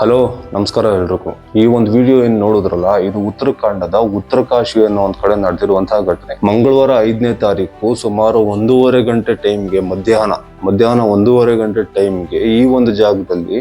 Hello, ನಮಸ್ಕಾರ ಎಲ್ರಿಗೂ. ಈ ಒಂದು ವಿಡಿಯೋ ಏನ್ ನೋಡಿದ್ರಲ್ಲ, ಇದು ಉತ್ತರಾಖಂಡದ ಉತ್ತರಕಾಶಿ ಅನ್ನೋ ಒಂದ್ ಕಡೆ ನಡೆದಿರುವಂತಹ ಘಟನೆ. ಮಂಗಳವಾರ 5ನೇ ತಾರೀಕು ಸುಮಾರು 1:30 ಗಂಟೆ ಟೈಮ್ಗೆ ಮಧ್ಯಾಹ್ನ 1:30 ಗಂಟೆ ಟೈಮ್ಗೆ ಈ ಒಂದು ಜಾಗದಲ್ಲಿ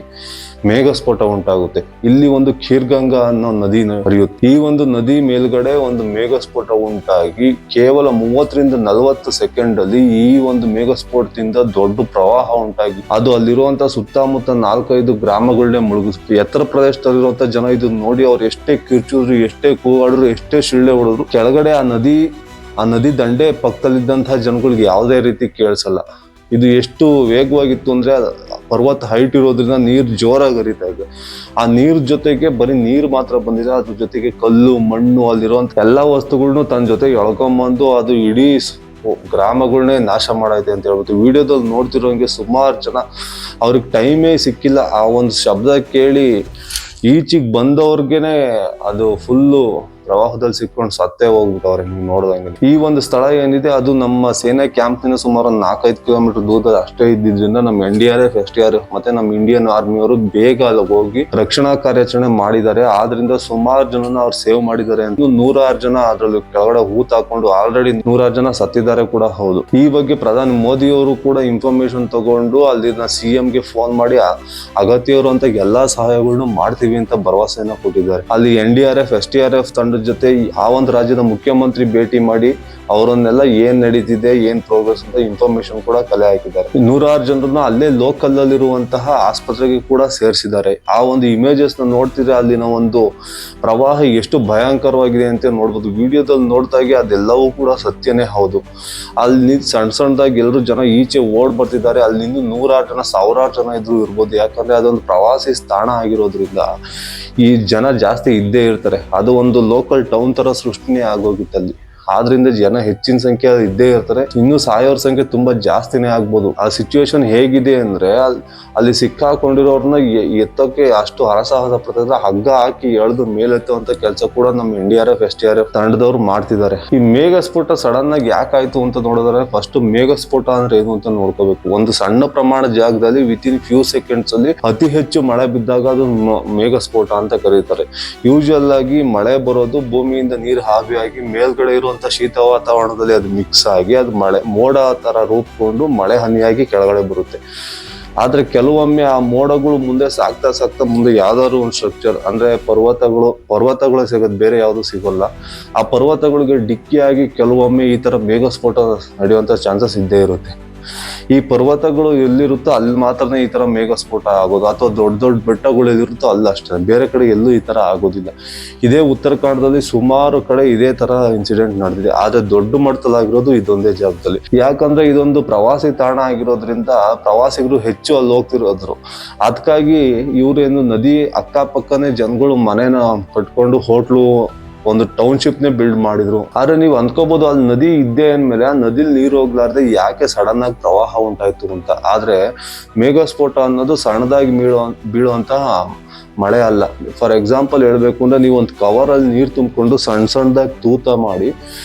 ಮೇಘಸ್ಫೋಟ ಉಂಟಾಗುತ್ತೆ. ಇಲ್ಲಿ ಒಂದು ಖೀರ್ಗಂಗಾ ಅನ್ನೋ ನದಿ ಹರಿಯುತ್ತೆ. ಈ ಒಂದು ನದಿ ಮೇಲ್ಗಡೆ ಒಂದು ಮೇಘಸ್ಫೋಟ ಉಂಟಾಗಿ ಕೇವಲ 30 ರಿಂದ 40 ಸೆಕೆಂಡ್ ಅಲ್ಲಿ ಈ ಒಂದು ಮೇಘಸ್ಫೋಟದಿಂದ ದೊಡ್ಡ ಪ್ರವಾಹ ಉಂಟಾಗಿ ಅದು ಅಲ್ಲಿರುವಂತ ಸುತ್ತಮುತ್ತ 4-5 ಗ್ರಾಮಗಳನ್ನೇ ಮುಳುಗಿಸ್ತು. ಎತ್ತರ ಪ್ರದೇಶದಲ್ಲಿರುವಂತ ಜನ ಇದು ನೋಡಿ ಅವ್ರು ಎಷ್ಟೇ ಕಿರ್ಚಿದ್ರು, ಎಷ್ಟೇ ಕೂಗಾಡಿದ್ರು, ಎಷ್ಟೇ ಶಿಳ್ಳೆ ಹೊಡೆದ್ರು ಕೆಳಗಡೆ ಆ ನದಿ ದಂಡೆ ಪಕ್ಕದಲ್ಲಿದ್ದಂತಹ ಜನಗಳಿಗೆ ಯಾವುದೇ ರೀತಿ ಕೇಳಿಸಲ್ಲ. ಇದು ಎಷ್ಟು ವೇಗವಾಗಿತ್ತು ಅಂದ್ರೆ ಪರ್ವತ ಹೈಟ್ ಇರೋದ್ರಿಂದ ನೀರು ಜೋರಾಗಿ ಹರಿತಾ ಇದೆ. ಆ ನೀರ್ ಜೊತೆಗೆ ಬರೀ ನೀರು ಮಾತ್ರ ಬಂದಿದೆ, ಅದ್ರ ಜೊತೆಗೆ ಕಲ್ಲು, ಮಣ್ಣು, ಅಲ್ಲಿರುವಂತ ಎಲ್ಲಾ ವಸ್ತುಗಳನ್ನ ತನ್ನ ಜೊತೆ ಎಳ್ಕೊಂಬಂದು ಅದು ಇಡೀ ಗ್ರಾಮಗಳನ್ನೇ ನಾಶ ಮಾಡೈತೆ ಅಂತ ಹೇಳ್ಬೋದು. ವಿಡಿಯೋದಲ್ಲಿ ನೋಡ್ತಿರೋಂಗೆ ಸುಮಾರು ಜನ ಅವ್ರಿಗೆ ಟೈಮೇ ಸಿಕ್ಕಿಲ್ಲ. ಆ ಒಂದು ಶಬ್ದ ಕೇಳಿ ಈಚಿಗೆ ಬಂದವ್ರಿಗೆನೆ ಅದು ಫುಲ್ಲು ಪ್ರವಾಹದಲ್ಲಿ ಸಿಕ್ಕೊಂಡು ಸತ್ತೇ ಹೋಗ್ಬಿಟ್ಟವ್ರೆ. ನೀವು ನೋಡ್ದಂಗೆ ಈ ಒಂದು ಸ್ಥಳ ಏನಿದೆ ಅದು ನಮ್ಮ ಸೇನೆ ಕ್ಯಾಂಪ್ನಿಂದ ಸುಮಾರು 4-5 ಕಿಲೋಮೀಟರ್ ದೂರದಲ್ಲಿ ಅಷ್ಟೇ ಇದ್ದಿದ್ರಿಂದ ನಮ್ಮ NDRF, SDRF ಮತ್ತೆ ನಮ್ಮ ಇಂಡಿಯನ್ ಆರ್ಮಿಯವರು ಬೇಗ ಅಲ್ಲಿ ಹೋಗಿ ರಕ್ಷಣಾ ಕಾರ್ಯಾಚರಣೆ ಮಾಡಿದ್ದಾರೆ. ಆದ್ರಿಂದ ಸುಮಾರು ಜನನ ಅವ್ರು ಸೇವ್ ಮಾಡಿದ್ದಾರೆ. ಅಂತ 106 ಜನ ಅದ್ರಲ್ಲಿ ಕೆಳಗಡೆ ಹೂತ್ ಹಾಕೊಂಡು ಆಲ್ರೆಡಿ 106 ಜನ ಸತ್ತಿದ್ದಾರೆ ಕೂಡ ಹೌದು. ಈ ಬಗ್ಗೆ ಪ್ರಧಾನಿ ಮೋದಿ ಅವರು ಕೂಡ ಇನ್ಫಾರ್ಮೇಶನ್ ತಗೊಂಡು ಅಲ್ಲಿನ CM ಗೆ ಫೋನ್ ಮಾಡಿ ಅಗತ್ಯ ಇರುವಂತ ಎಲ್ಲಾ ಸಹಾಯಗಳನ್ನು ಮಾಡ್ತೀವಿ ಅಂತ ಭರವಸೆಯನ್ನ ಕೊಟ್ಟಿದ್ದಾರೆ. ಅಲ್ಲಿ NDRF, SDRF ತಂಡ ಜೊತೆ ಆ ಒಂದು ರಾಜ್ಯದ ಮುಖ್ಯಮಂತ್ರಿ ಭೇಟಿ ಮಾಡಿ ಅವರನ್ನೆಲ್ಲ ಏನ್ ನಡೀತಿದೆ, ಏನ್ ಪ್ರೋಗ್ರೆಸ್ ಅಂತ ಇನ್ಫಾರ್ಮೇಶನ್ ಕೂಡ ಕಲೆ ಹಾಕಿದ್ದಾರೆ. 106 ಜನರನ್ನ ಅಲ್ಲೇ ಲೋಕಲ್ ಅಲ್ಲಿರುವಂತಹ ಆಸ್ಪತ್ರೆಗೆ ಕೂಡ ಸೇರಿಸಿದ್ದಾರೆ. ಆ ಒಂದು ಇಮೇಜಸ್ ನ ನೋಡ್ತಿದ್ರೆ ಅಲ್ಲಿನ ಒಂದು ಪ್ರವಾಹ ಎಷ್ಟು ಭಯಂಕರವಾಗಿದೆ ಅಂತ ನೋಡ್ಬೋದು. ವಿಡಿಯೋದಲ್ಲಿ ನೋಡ್ದಾಗೆ ಅದೆಲ್ಲವೂ ಕೂಡ ಸತ್ಯನೇ ಹೌದು. ಅಲ್ಲಿ ಸಣ್ಣದಾಗಿ ಎಲ್ಲರೂ ಜನ ಈಚೆ ಓಡ್ ಬರ್ತಿದ್ದಾರೆ. ಅಲ್ಲಿ ಇನ್ನು 106 ಜನ, 1000 ಜನ ಇದ್ರು ಇರ್ಬೋದು. ಯಾಕಂದ್ರೆ ಅದೊಂದು ಪ್ರವಾಸಿ ತಾಣ ಆಗಿರೋದ್ರಿಂದ ಈ ಜನ ಜಾಸ್ತಿ ಇದ್ದೇ ಇರ್ತಾರೆ. ಅದು ಒಂದು ಲೋಕಲ್ ಟೌನ್ ತರ ಸೃಷ್ಟಿನೇ ಆಗೋಗಿತ್ತು ಅಲ್ಲಿ. ಆದ್ರಿಂದ ಜನ ಹೆಚ್ಚಿನ ಸಂಖ್ಯೆ ಇದ್ದೇ ಇರ್ತಾರೆ. ಇನ್ನು ಸಾಯೋರ್ ಸಂಖ್ಯೆ ತುಂಬಾ ಜಾಸ್ತಿನೇ ಆಗ್ಬೋದು. ಆ ಸಿಚುವೇಶನ್ ಹೇಗಿದೆ ಅಂದ್ರೆ ಅಲ್ಲಿ ಸಿಕ್ಕಾಕೊಂಡಿರೋರ್ನ ಎತ್ತೋಕೆ ಅಷ್ಟು ಹರಸಾಹಸ ಪಡ್ತಿದ್ರೆ ಹಗ್ಗ ಹಾಕಿ ಎಳೆದು ಮೇಲೆತ್ತುವಂತ ಕೆಲಸ ಕೂಡ ನಮ್ಮ NDRF, SDRF ತಂಡದವ್ರು ಮಾಡ್ತಿದ್ದಾರೆ. ಈ ಮೇಘಸ್ಫೋಟ ಸಡನ್ ಆಗಿ ಯಾಕಾಯ್ತು ಅಂತ ನೋಡಿದ್ರೆ ಫಸ್ಟ್ ಮೇಘಸ್ಫೋಟ ಅಂದ್ರೆ ಏನು ಅಂತ ನೋಡ್ಕೋಬೇಕು. ಒಂದು ಸಣ್ಣ ಪ್ರಮಾಣದ ಜಾಗದಲ್ಲಿ ವಿತಿನ್ ಫ್ಯೂ ಸೆಕೆಂಡ್ಸ್ ಅಲ್ಲಿ ಅತಿ ಹೆಚ್ಚು ಮಳೆ ಬಿದ್ದಾಗ ಅದು ಮೇಘಸ್ಫೋಟ ಅಂತ ಕರೀತಾರೆ. ಯೂಶುವಲ್ ಆಗಿ ಮಳೆ ಬರೋದು ಭೂಮಿಯಿಂದ ನೀರು ಆವಿಯಾಗಿ ಮೇಲ್ಗಡೆ ಇರುವಂತ ಶೀತ ವಾತಾವರಣದಲ್ಲಿ ಅದು ಮಿಕ್ಸ್ ಆಗಿ ಅದು ಮೋಡ ತರ ರೂಪುಕೊಂಡು ಮಳೆ ಹನಿಯಾಗಿ ಕೆಳಗಡೆ ಬರುತ್ತೆ. ಆದ್ರೆ ಕೆಲವೊಮ್ಮೆ ಆ ಮೋಡಗಳು ಮುಂದೆ ಸಾಕ್ತಾ ಮುಂದೆ ಯಾವ್ದಾದ್ರು ಒಂದು ಸ್ಟ್ರಕ್ಚರ್ ಅಂದ್ರೆ ಪರ್ವತಗಳು ಸಿಗೋದು, ಬೇರೆ ಯಾವ್ದು ಸಿಗೋಲ್ಲ. ಆ ಪರ್ವತಗಳಿಗೆ ಡಿಕ್ಕಿಯಾಗಿ ಕೆಲವೊಮ್ಮೆ ಈ ತರ ಮೇಘಸ್ಫೋಟ ನಡೆಯುವಂತ ಚಾನ್ಸಸ್ ಇದ್ದೇ ಇರುತ್ತೆ. ಈ ಪರ್ವತಗಳು ಎಲ್ಲಿರುತ್ತೋ ಅಲ್ಲಿ ಮಾತ್ರನೇ ಈ ತರ ಮೇಘಸ್ಫೋಟ ಆಗೋದು, ಅಥವಾ ದೊಡ್ಡ ಬೆಟ್ಟಗಳು ಎಲ್ಲಿರುತ್ತೋ ಅಲ್ಲಿ ಅಷ್ಟೇ, ಬೇರೆ ಕಡೆ ಎಲ್ಲೂ ಈ ತರ ಆಗೋದಿಲ್ಲ. ಇದೇ ಉತ್ತರಾಖಂಡದಲ್ಲಿ ಸುಮಾರು ಕಡೆ ಇದೇ ತರ ಇನ್ಸಿಡೆಂಟ್ ನಡೆದಿದೆ. ಆದ್ರೆ ದೊಡ್ಡ ಮಟ್ಟದಲ್ಲಾಗಿರೋದು ಇದೊಂದೇ ಜಾಗದಲ್ಲಿ. ಯಾಕಂದ್ರೆ ಇದೊಂದು ಪ್ರವಾಸಿ ತಾಣ ಆಗಿರೋದ್ರಿಂದ ಪ್ರವಾಸಿಗರು ಹೆಚ್ಚು ಅಲ್ಲಿ ಹೋಗ್ತಿರೋದ್ರು. ಅದಕ್ಕಾಗಿ ಇವ್ರೇನು ನದಿ ಅಕ್ಕಪಕ್ಕನೇ ಜನಗಳು ಮನೆನ ಕಟ್ಕೊಂಡು ಹೋಟ್ಲು, ಒಂದು ಟೌನ್ಶಿಪ್ ನೇ ಬಿಲ್ಡ್ ಮಾಡಿದ್ರು. ಆದ್ರೆ ನೀವು ಅಂದ್ಕೋಬಹುದು ಅಲ್ಲಿ ನದಿ ಇದ್ದೇ ಅಂದ್ಮೇಲೆ ಆ ನದಿಲಿ ನೀರು ಹೋಗ್ಲಾರ್ದೆ ಯಾಕೆ ಸಡನ್ ಆಗಿ ಪ್ರವಾಹ ಉಂಟಾಯ್ತು ಅಂತ. ಆದ್ರೆ ಮೇಘಸ್ಫೋಟ ಅನ್ನೋದು ಸಣ್ಣದಾಗಿ ಬೀಳುವಂತಹ ಮಳೆ ಅಲ್ಲ. ಫಾರ್ ಎಕ್ಸಾಂಪಲ್ ಹೇಳ್ಬೇಕು ಅಂದ್ರೆ ನೀವು ಒಂದು ಕವರ್ ಅಲ್ಲಿ ನೀರು ತುಂಬಿಕೊಂಡು ಸಣ್ಣದಾಗಿ ತೂತ ಮಾಡಿ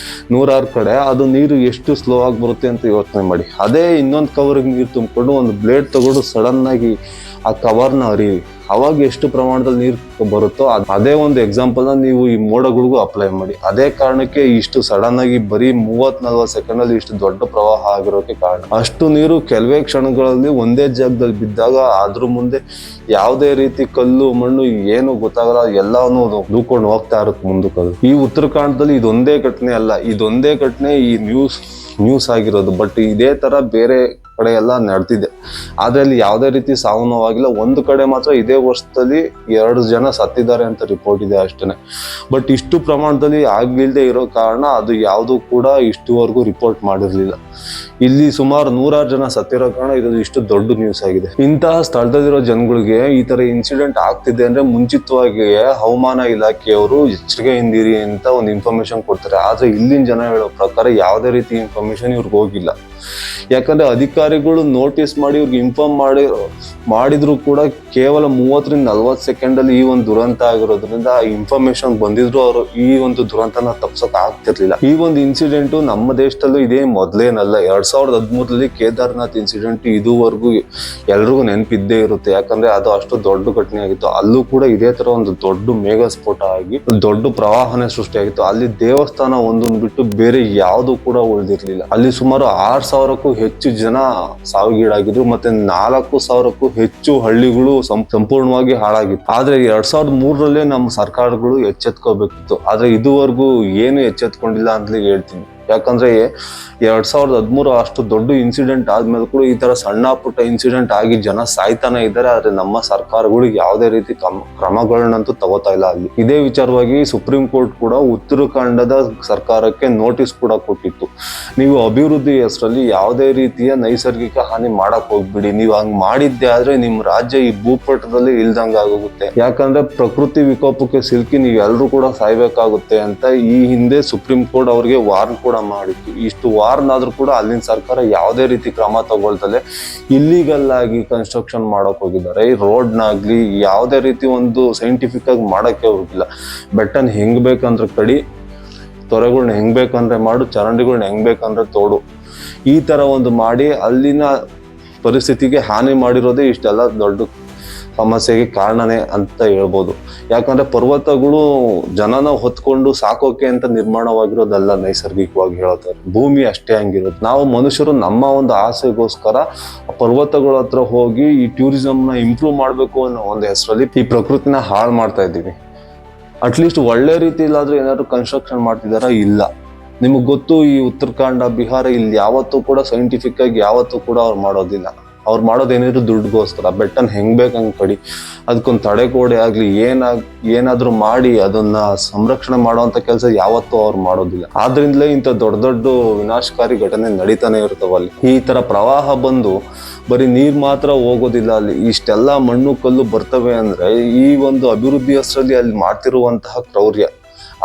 106 ಕಡೆ ಅದು ನೀರು ಎಷ್ಟು ಸ್ಲೋ ಆಗಿ ಬರುತ್ತೆ ಅಂತ ಯೋಚನೆ ಮಾಡಿ. ಅದೇ ಇನ್ನೊಂದು ಕವರ್ಗೆ ನೀರು ತುಂಬಿಕೊಂಡು ಒಂದು ಬ್ಲೇಡ್ ತಗೊಂಡು ಸಡನ್ ಆಗಿ ಆ ಕವರ್ನ ಹರಿವಿ, ಅವಾಗ ಎಷ್ಟು ಪ್ರಮಾಣದಲ್ಲಿ ನೀರು ಬರುತ್ತೋ ಅದೇ ಒಂದು ಎಕ್ಸಾಂಪಲ್ ನೀವು ಈ ಮೋಡಗಳಿಗೂ ಅಪ್ಲೈ ಮಾಡಿ. ಅದೇ ಕಾರಣಕ್ಕೆ ಇಷ್ಟು ಸಡನ್ ಆಗಿ ಬರೀ 30-40 ಸೆಕೆಂಡ್ ಅಲ್ಲಿ ಇಷ್ಟು ದೊಡ್ಡ ಪ್ರವಾಹ ಆಗಿರೋಕೆ ಕಾರಣ. ಅಷ್ಟು ನೀರು ಕೆಲವೇ ಕ್ಷಣಗಳಲ್ಲಿ ಒಂದೇ ಜಾಗದಲ್ಲಿ ಬಿದ್ದಾಗ ಅದ್ರ ಮುಂದೆ ಯಾವುದೇ ರೀತಿ ಕಲ್ಲು, ಮಣ್ಣು ಏನು ಗೊತ್ತಾಗಲ್ಲ, ಎಲ್ಲಾನು ದೂಕೊಂಡು ಹೋಗ್ತಾ ಇರುತ್ತೆ ಮುಂದಕ್ಕೆ. ಈ ಉತ್ತರಾಖಂಡದಲ್ಲಿ ಇದೊಂದೇ ಘಟನೆ ಅಲ್ಲ, ಇದೊಂದೇ ಘಟನೆ ಈ ನ್ಯೂಸ್ ಆಗಿರೋದು. ಬಟ್ ಇದೇ ತರ ಬೇರೆ ಕಡೆ ಎಲ್ಲ ನಡೆದಿದೆ. ಆದ್ರೆ ಅಲ್ಲಿ ಯಾವುದೇ ರೀತಿ ಸಾವು ನೋವಾಗಿಲ್ಲ. ಒಂದು ಕಡೆ ಮಾತ್ರ ಇದೇ ವರ್ಷದಲ್ಲಿ 2 ಜನ ಸತ್ತಿದ್ದಾರೆ ಅಂತ ರಿಪೋರ್ಟ್ ಇದೆ ಅಷ್ಟೇನೆ. ಬಟ್ ಇಷ್ಟು ಪ್ರಮಾಣದಲ್ಲಿ ಆಗಿಲ್ದೇ ಇರೋ ಕಾರಣ ಅದು ಯಾವುದು ಕೂಡ ಇಷ್ಟುವರೆಗೂ ರಿಪೋರ್ಟ್ ಮಾಡಿರ್ಲಿಲ್ಲ. ಇಲ್ಲಿ ಸುಮಾರು 106 ಜನ ಸತ್ತಿರೋ ಕಾರಣ ಇದು ಇಷ್ಟು ದೊಡ್ಡ ನ್ಯೂಸ್ ಆಗಿದೆ. ಇಂತಹ ಸ್ಥಳದಲ್ಲಿರೋ ಜನಗಳಿಗೆ ಈ ತರ ಇನ್ಸಿಡೆಂಟ್ ಆಗ್ತಿದೆ ಅಂದ್ರೆ ಮುಂಚಿತವಾಗಿ ಹವಾಮಾನ ಇಲಾಖೆಯವರು ಎಚ್ಚರಿಕೆಯಿಂದಿರಿ ಅಂತ ಒಂದು ಇನ್ಫಾರ್ಮೇಶನ್ ಕೊಡ್ತಾರೆ. ಆದ್ರೆ ಇಲ್ಲಿನ ಜನ ಹೇಳೋ ಪ್ರಕಾರ ಯಾವುದೇ ರೀತಿ ಇನ್ಫಾರ್ಮೇಶನ್ ಇವ್ರಿಗೆ ಹೋಗಿಲ್ಲ. ಯಾಕಂದ್ರೆ ಅಧಿಕಾರಿಗಳು ನೋಟಿಸ್ ಮಾಡಿ ಇವ್ರಿಗೆ ಇನ್ಫಾರ್ಮ್ ಮಾಡಿದ್ರು ಕೂಡ ಕೇವಲ 30 ರಿಂದ 40 ಸೆಕೆಂಡ್ ಅಲ್ಲಿ ಈ ಒಂದು ದುರಂತ ಆಗಿರೋದ್ರಿಂದ ಆ ಇನ್ಫಾರ್ಮೇಶನ್ ಬಂದಿದ್ರು ಅವರು ಈ ಒಂದು ದುರಂತನ ತಪ್ಸಕ್ ಆಗ್ತಿರ್ಲಿಲ್ಲ. ಈ ಒಂದು ಇನ್ಸಿಡೆಂಟ್ ನಮ್ಮ ದೇಶದಲ್ಲೂ ಇದೇ ಮೊದಲೇನಲ್ಲ. 2013 ಕೇದಾರ್ನಾಥ್ ಇನ್ಸಿಡೆಂಟ್ ಇದುವರೆಗೂ ಎಲ್ರಿಗೂ ನೆನಪಿದ್ದೇ ಇರುತ್ತೆ. ಯಾಕಂದ್ರೆ ಅದು ಅಷ್ಟು ದೊಡ್ಡ ಘಟನೆ ಆಗಿತ್ತು. ಅಲ್ಲೂ ಕೂಡ ಇದೇ ತರ ಒಂದು ದೊಡ್ಡ ಮೇಘ ಸ್ಫೋಟ ಆಗಿ ದೊಡ್ಡ ಪ್ರವಾಹನೆ ಸೃಷ್ಟಿಯಾಗಿತ್ತು. ಅಲ್ಲಿ ದೇವಸ್ಥಾನ ಒಂದೊಂದು ಬಿಟ್ಟು ಬೇರೆ ಯಾವುದು ಕೂಡ ಉಳಿದಿರ್ಲಿಲ್ಲ. ಅಲ್ಲಿ ಸುಮಾರು 6,000ಕ್ಕೂ ಹೆಚ್ಚು ಜನ ಸಾವಿಗೀಡಾಗಿದ್ರು. ಮತ್ತೆ 4,000ಕ್ಕೂ ಹೆಚ್ಚು ಹಳ್ಳಿಗಳು ಸಂಪೂರ್ಣವಾಗಿ ಹಾಳಾಗಿತ್ತು. ಆದ್ರೆ 2003 ನಮ್ಮ ಸರ್ಕಾರಗಳು ಎಚ್ಚೆತ್ಕೋಬೇಕಿತ್ತು. ಆದ್ರೆ ಇದುವರೆಗೂ ಏನು ಎಚ್ಚೆತ್ಕೊಂಡಿಲ್ಲ ಅಂತಲೇ ಹೇಳ್ತೀನಿ. ಯಾಕಂದ್ರೆ 2013 ಅಷ್ಟು ದೊಡ್ಡ ಇನ್ಸಿಡೆಂಟ್ ಆದ್ಮೇಲೆ ಕೂಡ ಈ ತರ ಸಣ್ಣ ಪುಟ್ಟ ಇನ್ಸಿಡೆಂಟ್ ಆಗಿ ಜನ ಸಾಯ್ತಾನೆ ಇದ್ದಾರೆ. ಆದ್ರೆ ನಮ್ಮ ಸರ್ಕಾರಗಳು ಯಾವುದೇ ರೀತಿ ಕ್ರಮಗಳನ್ನಂತೂ ತಗೋತಾ ಇಲ್ಲ. ಅಲ್ಲಿ ಇದೇ ವಿಚಾರವಾಗಿ ಸುಪ್ರೀಂ ಕೋರ್ಟ್ ಕೂಡ ಉತ್ತರಾಖಂಡದ ಸರ್ಕಾರಕ್ಕೆ ನೋಟಿಸ್ ಕೂಡ ಕೊಟ್ಟಿತ್ತು. ನೀವು ಅಭಿವೃದ್ಧಿ ಹೆಸರಲ್ಲಿ ಯಾವುದೇ ರೀತಿಯ ನೈಸರ್ಗಿಕ ಹಾನಿ ಮಾಡಕ್ ಹೋಗ್ಬಿಡಿ. ನೀವು ಹಂಗ್ ಮಾಡಿದ್ದೆ ಆದ್ರೆ ನಿಮ್ ರಾಜ್ಯ ಈ ಭೂಪಟದಲ್ಲಿ ಇಲ್ದಂಗ ಆಗೋಗುತ್ತೆ. ಯಾಕಂದ್ರೆ ಪ್ರಕೃತಿ ವಿಕೋಪಕ್ಕೆ ಸಿಲುಕಿ ನೀವೆಲ್ಲರೂ ಕೂಡ ಸಾಯ್ಬೇಕಾಗುತ್ತೆ ಅಂತ ಈ ಹಿಂದೆ ಸುಪ್ರೀಂ ಕೋರ್ಟ್ ಅವ್ರಿಗೆ ವಾರ್ನ್ ಕೂಡ ಮಾಡಿತ್ತು. ಇಷ್ಟು ವಾರ್ನ್ ಆದ್ರೂ ಕೂಡ ಅಲ್ಲಿನ ಸರ್ಕಾರ ಯಾವುದೇ ರೀತಿ ಕ್ರಮ ತಗೊಳ್ತದೆ ಇಲ್ಲಿಗಲ್ ಆಗಿ ಕನ್ಸ್ಟ್ರಕ್ಷನ್ ಮಾಡಕ್ ಹೋಗಿದ್ದಾರೆ. ಈ ರೋಡ್ನಾಗ್ಲಿ ಯಾವುದೇ ರೀತಿ ಒಂದು ಸೈಂಟಿಫಿಕ್ ಆಗಿ ಮಾಡಕ್ಕೆ ಹೋಗಿಲ್ಲ. ಬೆಟ್ಟನ್ ಹೆಂಗ್ ಬೇಕಂದ್ರೆ ಕಡಿ, ತೊರೆಗಳ್ನ ಹೆಂಗ್ ಬೇಕಂದ್ರೆ ಮಾಡು, ಚರಂಡಿಗಳ್ನ ಹೆಂಗ್ ಬೇಕಂದ್ರೆ ತೋಡು, ಈ ತರ ಒಂದು ಮಾಡಿ ಅಲ್ಲಿನ ಪರಿಸ್ಥಿತಿಗೆ ಹಾನಿ ಮಾಡಿರೋದೇ ಇಷ್ಟೆಲ್ಲ ದೊಡ್ಡ ಸಮಸ್ಯೆಗೆ ಕಾರಣನೇ ಅಂತ ಹೇಳ್ಬೋದು. ಯಾಕಂದ್ರೆ ಪರ್ವತಗಳು ಜನನ ಹೊತ್ಕೊಂಡು ಸಾಕೋಕೆ ಅಂತ ನಿರ್ಮಾಣವಾಗಿರೋದಲ್ಲ, ನೈಸರ್ಗಿಕವಾಗಿ ಹೇಳ್ತಾರೆ. ಭೂಮಿ ಅಷ್ಟೇ ಹಂಗಿರೋದು. ನಾವು ಮನುಷ್ಯರು ನಮ್ಮ ಒಂದು ಆಸೆಗೋಸ್ಕರ ಪರ್ವತಗಳ ಹತ್ರ ಹೋಗಿ ಈ ಟೂರಿಸಂನ ಇಂಪ್ರೂವ್ ಮಾಡ್ಬೇಕು ಅನ್ನೋ ಒಂದು ಹೆಸರಲ್ಲಿ ಈ ಪ್ರಕೃತಿನ ಹಾಳು ಮಾಡ್ತಾ ಇದ್ದೀವಿ. ಅಟ್ಲೀಸ್ಟ್ ಒಳ್ಳೆ ರೀತಿಲಾದ್ರೂ ಏನಾದ್ರು ಕನ್ಸ್ಟ್ರಕ್ಷನ್ ಮಾಡ್ತಿದಾರ? ಇಲ್ಲ. ನಿಮಗ್ ಗೊತ್ತು, ಈ ಉತ್ತರಾಖಂಡ, ಬಿಹಾರ ಇಲ್ಲಿ ಯಾವತ್ತೂ ಕೂಡ ಸೈಂಟಿಫಿಕ್ ಆಗಿ ಯಾವತ್ತೂ ಕೂಡ ಅವ್ರು ಮಾಡೋದಿಲ್ಲ. ಅವ್ರು ಮಾಡೋದೇನಿದ್ರು ದುಡ್ಡುಗೋಸ್ಕರ. ಬೆಟ್ಟನ್ ಹೆಂಗ್ ಬೇಕಂಗ್ ಕಡಿ, ಅದಕ್ಕೊಂದು ತಡೆಗೋಡೆ ಆಗ್ಲಿ ಏನಾದ್ರೂ ಮಾಡಿ ಅದನ್ನ ಸಂರಕ್ಷಣೆ ಮಾಡುವಂತ ಕೆಲಸ ಯಾವತ್ತೂ ಅವ್ರು ಮಾಡೋದಿಲ್ಲ. ಆದ್ರಿಂದಲೇ ಇಂಥ ದೊಡ್ಡ ದೊಡ್ಡ ವಿನಾಶಕಾರಿ ಘಟನೆ ನಡೀತಾನೆ ಇರ್ತಾವ. ಅಲ್ಲಿ ಈ ತರ ಪ್ರವಾಹ ಬಂದು ಬರೀ ನೀರ್ ಮಾತ್ರ ಹೋಗೋದಿಲ್ಲ. ಅಲ್ಲಿ ಇಷ್ಟೆಲ್ಲ ಮಣ್ಣು ಕಲ್ಲು ಬರ್ತವೆ ಅಂದ್ರೆ ಈ ಒಂದು ಅಭಿವೃದ್ಧಿ ಹೆಸರಲ್ಲಿ ಅಲ್ಲಿ ಮಾಡ್ತಿರುವಂತಹ ಕ್ರೌರ್ಯ,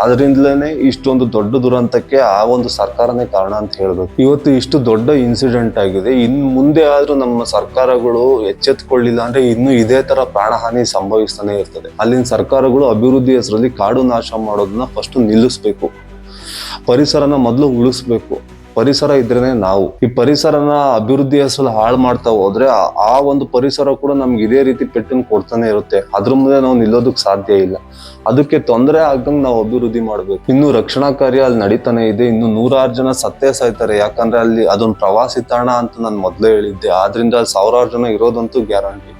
ಅದರಿಂದಲೇ ಇಷ್ಟೊಂದು ದೊಡ್ಡ ದುರಂತಕ್ಕೆ ಆ ಒಂದು ಸರ್ಕಾರನೇ ಕಾರಣ ಅಂತ ಹೇಳ್ಬೇಕು. ಇವತ್ತು ಇಷ್ಟು ದೊಡ್ಡ ಇನ್ಸಿಡೆಂಟ್ ಆಗಿದೆ. ಇನ್ನು ಮುಂದೆ ಆದ್ರೂ ನಮ್ಮ ಸರ್ಕಾರಗಳು ಎಚ್ಚೆತ್ಕೊಳ್ಳಿಲ್ಲ ಅಂದ್ರೆ ಇನ್ನು ಇದೇ ತರ ಪ್ರಾಣಹಾನಿ ಸಂಭವಿಸ್ತಾನೆ ಇರ್ತದೆ. ಅಲ್ಲಿನ ಸರ್ಕಾರಗಳು ಅಭಿವೃದ್ಧಿ ಹೆಸರಲ್ಲಿ ಕಾಡು ನಾಶ ಮಾಡೋದನ್ನ ಫಸ್ಟ್ ನಿಲ್ಲಿಸ್ಬೇಕು. ಪರಿಸರನ ಮೊದಲು ಉಳಿಸ್ಬೇಕು. ಪರಿಸರ ಇದ್ರೇನೆ ನಾವು. ಈ ಪರಿಸರನ ಅಭಿವೃದ್ಧಿ ಹೆಸರಲ್ಲಿ ಹಾಳು ಮಾಡ್ತಾ ಹೋದ್ರೆ ಆ ಒಂದು ಪರಿಸರ ಕೂಡ ನಮ್ಗೆ ಇದೇ ರೀತಿ ಪೆಟ್ಟನ್ನು ಕೊಡ್ತಾನೆ ಇರುತ್ತೆ. ಅದ್ರ ಮುಂದೆ ನಾವು ನಿಲ್ಲೋದಕ್ ಸಾಧ್ಯ ಇಲ್ಲ. ಅದಕ್ಕೆ ತೊಂದರೆ ಆಗದಂಗ್ ನಾವು ಅಭಿವೃದ್ಧಿ ಮಾಡ್ಬೇಕು. ಇನ್ನು ರಕ್ಷಣಾ ಕಾರ್ಯ ಅಲ್ಲಿ ನಡೀತಾನೆ ಇದೆ. ಇನ್ನು 106 ಜನ ಸತ್ತೇ ಸಾಯ್ತಾರೆ. ಯಾಕಂದ್ರೆ ಅಲ್ಲಿ ಅದೊಂದು ಪ್ರವಾಸಿ ತಾಣ ಅಂತ ನಾನು ಮೊದ್ಲೇ ಹೇಳಿದ್ದೆ. ಆದ್ರಿಂದ ಅಲ್ಲಿ 1000 ಜನ ಇರೋದಂತೂ ಗ್ಯಾರಂಟಿ.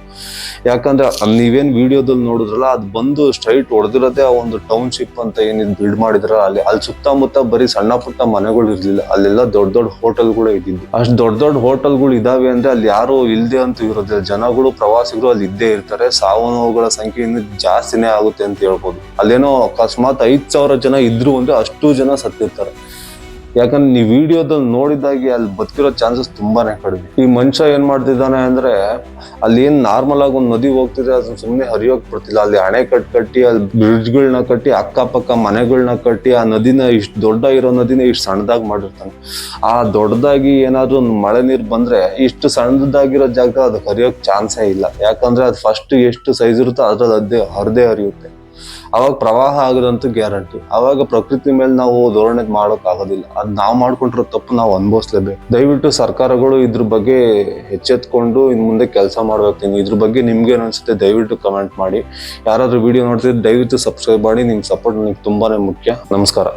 ಯಾಕಂದ್ರೆ ನೀವೇನ್ ವಿಡಿಯೋದಲ್ಲಿ ನೋಡಿದ್ರಲ್ಲ, ಅದು ಬಂದು ಸ್ಟ್ರೈಟ್ ಹೊಡೆದಿರೋದೇ ಆ ಒಂದು ಟೌನ್ಶಿಪ್ ಅಂತ ಏನಿದ್ ಬಿಲ್ಡ್ ಮಾಡಿದ್ರ ಅಲ್ಲಿ ಸುತ್ತಮುತ್ತ ಬರೀ ಸಣ್ಣ ಪುಟ್ಟ ಮನೆಗಳು ಇರ್ಲಿಲ್ಲ. ಅಲ್ಲೆಲ್ಲ ದೊಡ್ಡ ದೊಡ್ಡ ಹೋಟೆಲ್ಗಳು ಇದ್ದಿದ್ದು. ಅಷ್ಟು ದೊಡ್ಡ ದೊಡ್ಡ ಹೋಟೆಲ್ಗಳು ಇದಾವೆ ಅಂದ್ರೆ ಅಲ್ಲಿ ಯಾರು ಇಲ್ದೆ ಅಂತೂ ಇರೋದಿಲ್ಲ. ಜನಗಳು, ಪ್ರವಾಸಿಗರು ಅಲ್ಲಿ ಇದ್ದೇ ಇರ್ತಾರೆ. ಸಾವು ನೋವುಗಳ ಸಂಖ್ಯೆ ಇನ್ನು ಜಾಸ್ತಿನೇ ಆಗುತ್ತೆ ಅಂತ ಹೇಳ್ಬೋದು. ಅಲ್ಲೇನೋ ಅಕಸ್ಮಾತ್ 5,000 ಜನ ಇದ್ರು ಅಂದ್ರೆ ಅಷ್ಟು ಜನ ಸತ್ತಿರ್ತಾರೆ. ಯಾಕಂದ್ರೆ ನೀವು ವಿಡಿಯೋದಲ್ಲಿ ನೋಡಿದಾಗಿ ಅಲ್ಲಿ ಬದುಕಿರೋ ಚಾನ್ಸಸ್ ತುಂಬಾನೇ ಕಡಿಮೆ. ಈ ಮನುಷ್ಯ ಏನ್ ಮಾಡ್ತಿದ್ದಾನೆ ಅಂದ್ರೆ ಅಲ್ಲಿ ಏನ್ ನಾರ್ಮಲ್ ಆಗಿ ಒಂದು ನದಿ ಹೋಗ್ತಿದ್ರೆ ಅದನ್ನ ಸುಮ್ಮನೆ ಹರಿಯೋಕ್ ಬಿಡ್ತಿಲ್ಲ. ಅಲ್ಲಿ ಅಣೆ ಕಟ್ಟಿ ಅಲ್ಲಿ ಬ್ರಿಡ್ಜ್ಗಳನ್ನ ಕಟ್ಟಿ ಅಕ್ಕಪಕ್ಕ ಮನೆಗಳನ್ನ ಕಟ್ಟಿ ಆ ನದಿನ ಇಷ್ಟು ದೊಡ್ಡ ಇರೋ ನದಿನ ಇಷ್ಟು ಸಣ್ಣದಾಗಿ ಮಾಡಿರ್ತಾನೆ. ಆ ದೊಡ್ಡದಾಗಿ ಏನಾದ್ರು ಒಂದು ಮಳೆ ನೀರು ಬಂದ್ರೆ ಇಷ್ಟು ಸಣ್ಣದಾಗಿರೋ ಜಾಗದಲ್ಲಿ ಅದಕ್ಕೆ ಹರಿಯೋಕ್ ಚಾನ್ಸೇ ಇಲ್ಲ. ಯಾಕಂದ್ರೆ ಅದು ಫಸ್ಟ್ ಎಷ್ಟು ಸೈಜ್ ಇರುತ್ತೋ ಅದ್ರಲ್ಲಿ ಹರಿದೇ ಹರಿಯುತ್ತೆ. ಅವಾಗ ಪ್ರವಾಹ ಆಗೋದಂತೂ ಗ್ಯಾರಂಟಿ. ಅವಾಗ ಪ್ರಕೃತಿ ಮೇಲೆ ನಾವು ಧೋರಣೆ ಮಾಡೋಕ್ ಆಗೋದಿಲ್ಲ. ಅದ್ ನಾವು ಮಾಡ್ಕೊಂಡಿರೋ ತಪ್ಪು ನಾವು ಅನುಭವಿಸ್ಲೇಬೇಕು. ದಯವಿಟ್ಟು ಸರ್ಕಾರಗಳು ಇದ್ರ ಬಗ್ಗೆ ಎಚ್ಚೆತ್ಕೊಂಡು ಇನ್ ಮುಂದೆ ಕೆಲಸ ಮಾಡ್ಬೇಕು. ಇದ್ರ ಬಗ್ಗೆ ನಿಮ್ಗೆ ಏನ್ ಅನ್ಸುತ್ತೆ ದಯವಿಟ್ಟು ಕಮೆಂಟ್ ಮಾಡಿ. ಯಾರಾದ್ರೂ ವಿಡಿಯೋ ನೋಡ್ತಿದ್ರೆ ದಯವಿಟ್ಟು ಸಬ್ಸ್ಕ್ರೈಬ್ ಮಾಡಿ. ನಿಮ್ ಸಪೋರ್ಟ್ ನನಗೆ ತುಂಬಾನೇ ಮುಖ್ಯ. ನಮಸ್ಕಾರ.